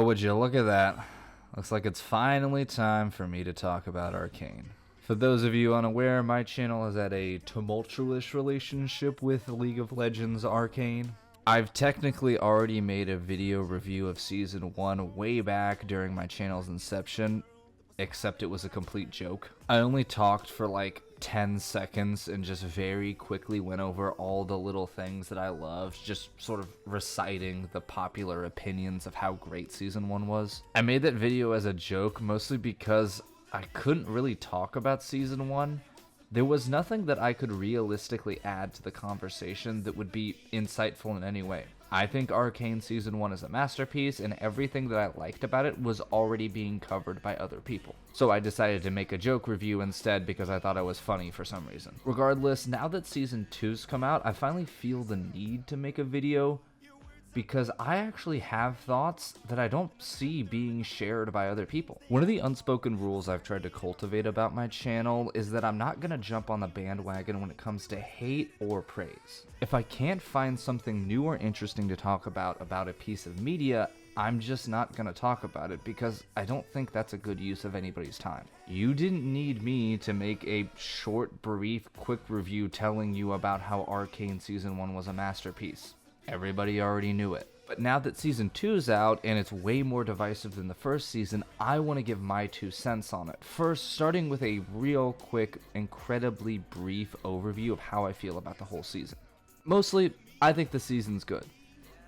would you look at that? Looks like it's finally time for me to talk about Arcane. For those of you unaware, my channel has had a tumultuous relationship with League of Legends Arcane. I've technically already made a video review of Season 1 way back during my channel's inception, except it was a complete joke. I only talked for like 10 seconds and just very quickly went over all the little things that I loved, just sort of reciting the popular opinions of how great Season 1 was. I made that video as a joke mostly because I couldn't really talk about Season 1. There was nothing that I could realistically add to the conversation that would be insightful in any way. I think Arcane Season 1 is a masterpiece, and everything that I liked about it was already being covered by other people. So I decided to make a joke review instead because I thought I was funny for some reason. Regardless, now that Season 2's come out, I finally feel the need to make a video because I actually have thoughts that I don't see being shared by other people. One of the unspoken rules I've tried to cultivate about my channel is that I'm not gonna jump on the bandwagon when it comes to hate or praise. If I can't find something new or interesting to talk about a piece of media, I'm just not gonna talk about it because I don't think that's a good use of anybody's time. You didn't need me to make a short, brief, quick review telling you about how Arcane Season 1 was a masterpiece. Everybody already knew it. But now that Season 2's out and it's way more divisive than the first season, I want to give my 2 cents on it. First, starting with a real quick, incredibly brief overview of how I feel about the whole season. Mostly, I think the season's good.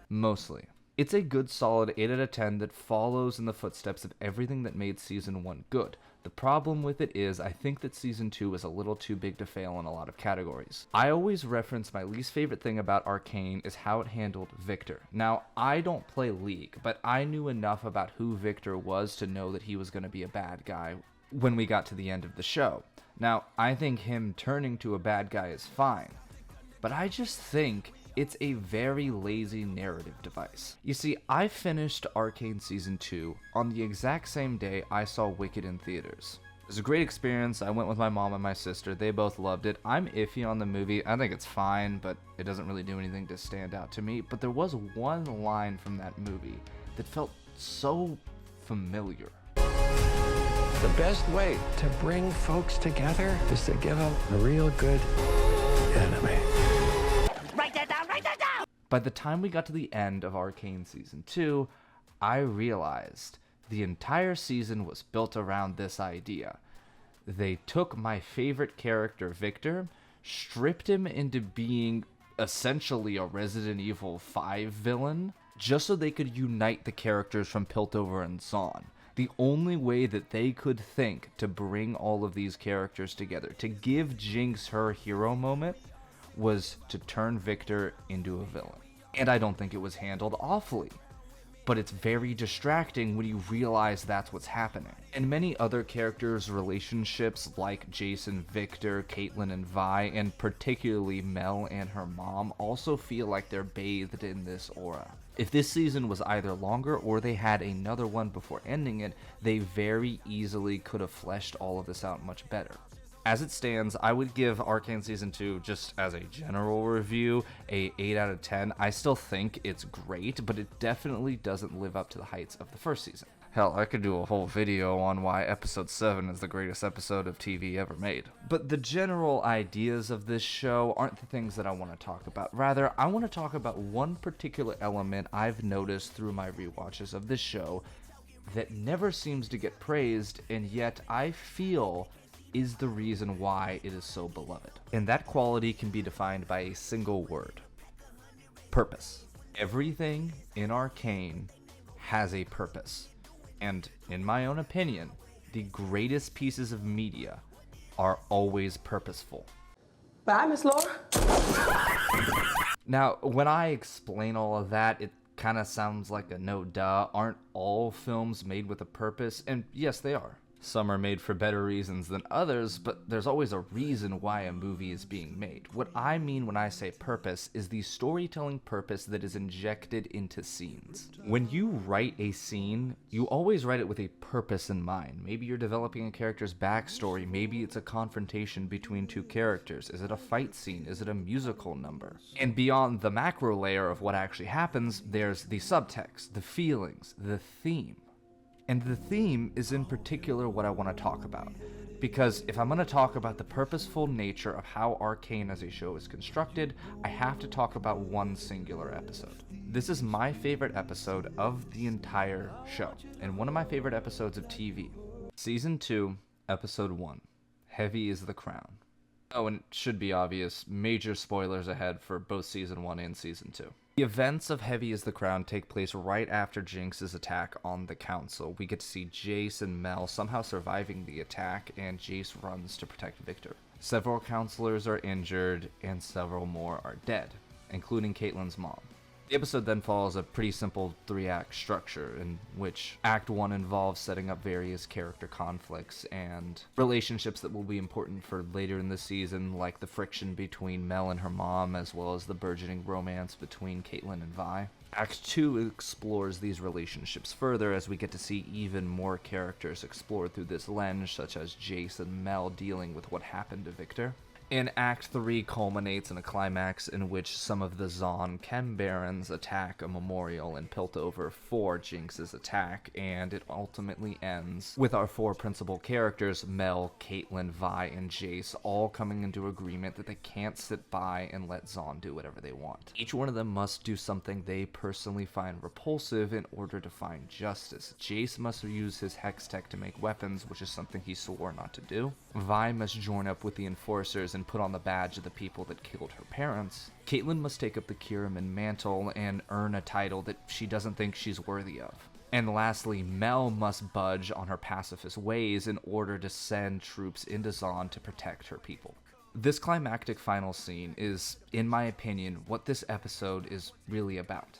Mostly. It's a good solid 8 out of 10 that follows in the footsteps of everything that made Season 1 good. The problem with it is I think that Season 2 is a little too big to fail in a lot of categories. I always reference my least favorite thing about Arcane is how it handled Victor. Now, I don't play League, but I knew enough about who Victor was to know that he was going to be a bad guy when we got to the end of the show. Now, I think him turning to a bad guy is fine, but I just think it's a very lazy narrative device. You see, I finished Arcane Season 2 on the exact same day I saw Wicked in theaters. It was a great experience. I went with my mom and my sister. They both loved it. I'm iffy on the movie. I think it's fine, but it doesn't really do anything to stand out to me. But there was one line from that movie that felt so familiar. The best way to bring folks together is to give them a real good enemy. By the time we got to the end of Arcane Season 2, I realized the entire season was built around this idea. They took my favorite character, Victor, stripped him into being essentially a Resident Evil 5 villain, just so they could unite the characters from Piltover and Zaun. The only way that they could think to bring all of these characters together, to give Jinx her hero moment, was to turn Victor into a villain. And I don't think it was handled awfully, but it's very distracting when you realize that's what's happening. And many other characters' relationships like Jason, Victor, Caitlyn, and Vi, and particularly Mel and her mom, also feel like they're bathed in this aura. If this season was either longer or they had another one before ending it, they very easily could have fleshed all of this out much better. As it stands, I would give Arcane Season 2, just as a general review, a 8 out of 10. I still think it's great, but it definitely doesn't live up to the heights of the first season. Hell, I could do a whole video on why Episode 7 is the greatest episode of TV ever made. But the general ideas of this show aren't the things that I want to talk about. Rather, I want to talk about one particular element I've noticed through my rewatches of this show that never seems to get praised, and yet I feel is the reason why it is so beloved. And that quality can be defined by a single word: purpose. Everything in Arcane has a purpose. And in my own opinion, the greatest pieces of media are always purposeful. Bye, Miss Laura. Now, when I explain all of that, it kind of sounds like a no duh. Aren't all films made with a purpose? And yes, they are. Some are made for better reasons than others, but there's always a reason why a movie is being made. What I mean when I say purpose is the storytelling purpose that is injected into scenes. When you write a scene, you always write it with a purpose in mind. Maybe you're developing a character's backstory, maybe it's a confrontation between two characters. Is it a fight scene? Is it a musical number? And beyond the macro layer of what actually happens, there's the subtext, the feelings, the theme. And the theme is in particular what I want to talk about. Because if I'm going to talk about the purposeful nature of how Arcane as a show is constructed, I have to talk about one singular episode. This is my favorite episode of the entire show, and one of my favorite episodes of TV. Season 2, Episode 1, Heavy is the Crown. Oh, and it should be obvious, major spoilers ahead for both Season 1 and Season 2. The events of Heavy is the Crown take place right after Jinx's attack on the council. We get to see Jace and Mel somehow surviving the attack, and Jace runs to protect Victor. Several counselors are injured, and several more are dead, including Caitlyn's mom. The episode then follows a pretty simple 3-act structure, in which Act 1 involves setting up various character conflicts and relationships that will be important for later in the season, like the friction between Mel and her mom, as well as the burgeoning romance between Caitlyn and Vi. Act 2 explores these relationships further as we get to see even more characters explored through this lens, such as Jace and Mel dealing with what happened to Victor. And Act 3 culminates in a climax in which some of the Zon Chem Barons attack a memorial in Piltover for Jinx's attack, and it ultimately ends with our 4 principal characters, Mel, Caitlyn, Vi, and Jace, all coming into agreement that they can't sit by and let Zon do whatever they want. Each one of them must do something they personally find repulsive in order to find justice. Jace must use his hex tech to make weapons, which is something he swore not to do. Vi must join up with the Enforcers and put on the badge of the people that killed her parents. Caitlyn must take up the Kiriman mantle and earn a title that she doesn't think she's worthy of. And lastly, Mel must budge on her pacifist ways in order to send troops into Zon to protect her people. This climactic final scene is, in my opinion, what this episode is really about.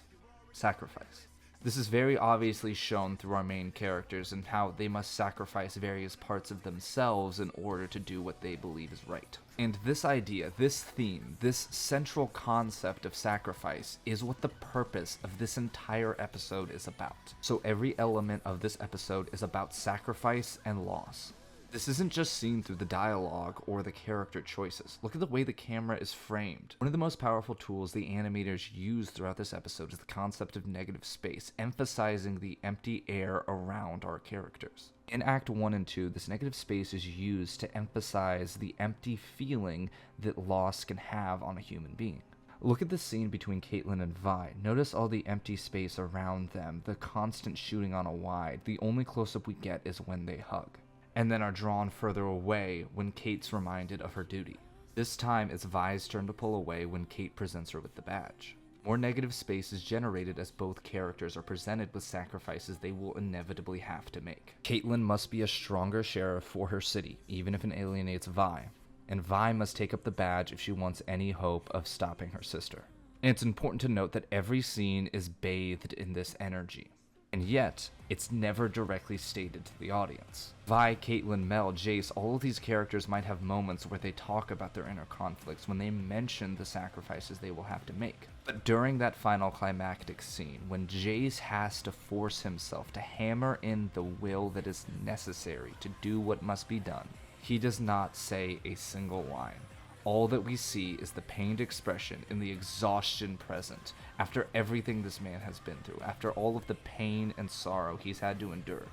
Sacrifice. This is very obviously shown through our main characters and how they must sacrifice various parts of themselves in order to do what they believe is right. And this idea, this theme, this central concept of sacrifice is what the purpose of this entire episode is about. So every element of this episode is about sacrifice and loss. This isn't just seen through the dialogue or the character choices. Look at the way the camera is framed. One of the most powerful tools the animators use throughout this episode is the concept of negative space, emphasizing the empty air around our characters. In Act 1 and 2, this negative space is used to emphasize the empty feeling that loss can have on a human being. Look at the scene between Caitlyn and Vi. Notice all the empty space around them, the constant shooting on a wide. The only close-up we get is when they hug, and then are drawn further away when Kate's reminded of her duty. This time it's Vi's turn to pull away when Kate presents her with the badge. More negative space is generated as both characters are presented with sacrifices they will inevitably have to make. Caitlyn must be a stronger sheriff for her city, even if it alienates Vi, and Vi must take up the badge if she wants any hope of stopping her sister. And it's important to note that every scene is bathed in this energy, and yet it's never directly stated to the audience. Vi, Caitlyn, Mel, Jace, all of these characters might have moments where they talk about their inner conflicts when they mention the sacrifices they will have to make. But during that final climactic scene, when Jace has to force himself to hammer in the will that is necessary to do what must be done, he does not say a single line. All that we see is the pained expression and the exhaustion present after everything this man has been through, after all of the pain and sorrow he's had to endure.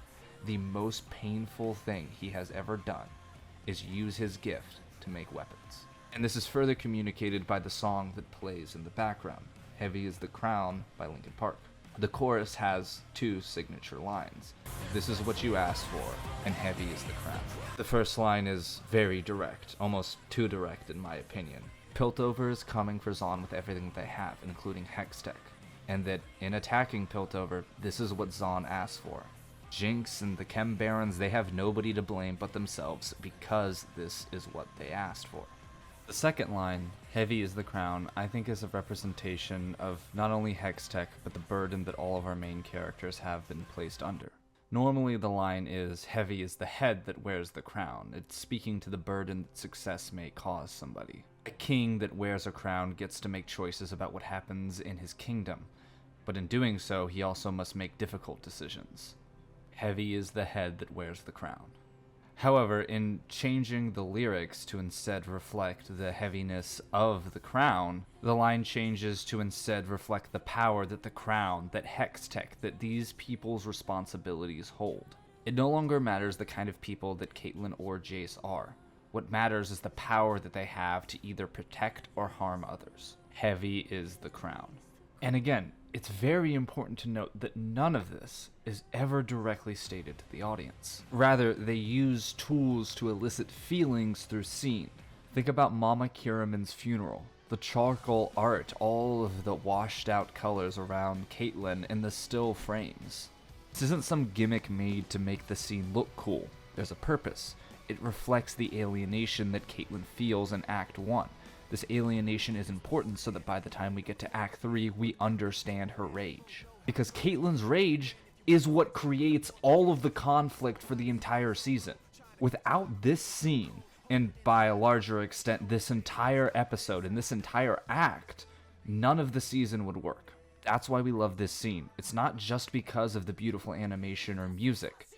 The most painful thing he has ever done is use his gift to make weapons. And this is further communicated by the song that plays in the background, Heavy is the Crown by Linkin Park. The chorus has 2 signature lines. This is what you asked for, and heavy is the crown. The first line is very direct, almost too direct in my opinion. Piltover is coming for Zon with everything they have, including Hextech, and that in attacking Piltover, this is what Zon asked for. Jinx and the Chem Barons, they have nobody to blame but themselves because this is what they asked for. The second line, heavy is the crown, I think is a representation of not only Hextech, but the burden that all of our main characters have been placed under. Normally the line is, heavy is the head that wears the crown. It's speaking to the burden that success may cause somebody. A king that wears a crown gets to make choices about what happens in his kingdom, but in doing so, he also must make difficult decisions. Heavy is the head that wears the crown. However, in changing the lyrics to instead reflect the heaviness of the crown, the line changes to instead reflect the power that the crown, that Hextech, that these people's responsibilities hold. It no longer matters the kind of people that Caitlyn or Jace are. What matters is the power that they have to either protect or harm others. Heavy is the crown. And again, it's very important to note that none of this is ever directly stated to the audience. Rather, they use tools to elicit feelings through scene. Think about Mama Kiraman's funeral. The charcoal art, all of the washed out colors around Caitlyn and the still frames. This isn't some gimmick made to make the scene look cool. There's a purpose. It reflects the alienation that Caitlyn feels in Act 1. This alienation is important so that by the time we get to Act 3, we understand her rage. Because Caitlyn's rage is what creates all of the conflict for the entire season. Without this scene, and by a larger extent this entire episode and this entire act, none of the season would work. That's why we love this scene. It's not just because of the beautiful animation or music.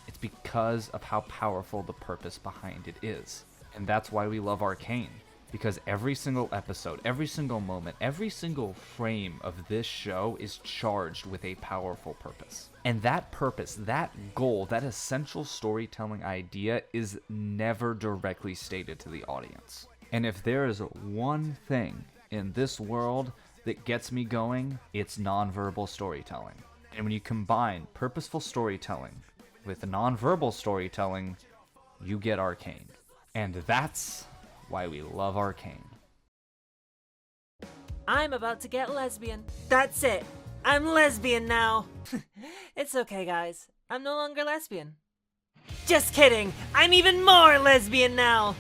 It's because of how powerful the purpose behind it is. And that's why we love Arcane. Because every single episode, every single moment, every single frame of this show is charged with a powerful purpose. And that purpose, that goal, that essential storytelling idea is never directly stated to the audience. And if there is one thing in this world that gets me going, it's nonverbal storytelling. And when you combine purposeful storytelling with nonverbal storytelling, you get Arcane. And that's why we love Arcane. I'm about to get lesbian. That's it. I'm lesbian now. It's okay, guys. I'm no longer lesbian. Just kidding. I'm even more lesbian now.